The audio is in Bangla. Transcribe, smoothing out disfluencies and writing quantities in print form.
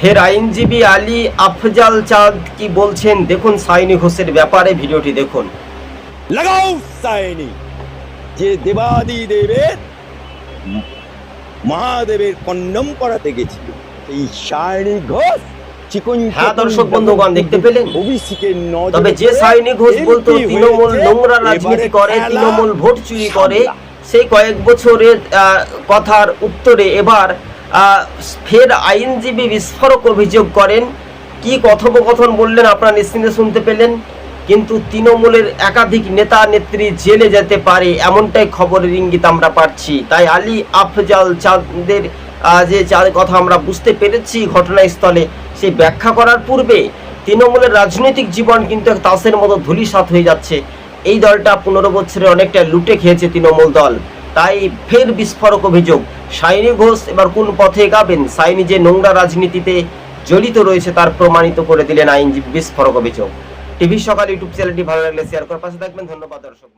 ফের আইনজীবী আলী আফজাল চাঁদ কি বলছেন দেখুন সাইনি ঘোষের ব্যাপারে, ভিডিওটি দেখুন। লাগাও সাইনি, যে দেবাদি দেবের মহাদেবের কন্ডম পড়াতে গেছিল এই সাইনি ঘোষ হ্যাঁ দর্শক বন্ধুগণ, দেখতে পেলেন। তবে যে সাইনি ঘোষ বলতো তৃণমূল নোংরা রাজনীতি করে, তৃণমূল ভোট চুরি করে, সেই কয়েক বছরের কথার উত্তরে এবার ফের আইনজীবী বিস্ফোরক অভিযোগ করেন। কি কথোপকথন বললেন আপনারা নিশ্চিন্তে শুনতে পেলেন। কিন্তু তৃণমূলের একাধিক নেতা নেত্রী জেলে যেতে পারে এমনটাই খবরের ইঙ্গিত আমরা পাচ্ছি। তাই আলী আফজাল চাঁদের যে কথা আমরা বুঝতে পেরেছি ঘটনাস্থলে, সেই ব্যাখ্যা করার পূর্বে তৃণমূলের রাজনৈতিক জীবন কিন্তু এক তাসের মতো ধূলিসাৎ হয়ে যাচ্ছে। এই দলটা 15 বছরে অনেকটা লুটে খেয়েছে তৃণমূল দল। তাই ফের বিস্ফোরক অভিযোগ। সাইনি ঘোষ এবার কোন পথে এগাবেন? সাইনি যে নোংরা রাজনীতিতে জড়িত রয়েছে তার প্রমাণিত করে দিলেন আইনজীবী। বিস্ফোরক অভিযোগ। টিভি সকাল ইউটিউব চ্যানেলটি ভালো লাগলে শেয়ার করে পাশে থাকবেন। ধন্যবাদ দর্শক।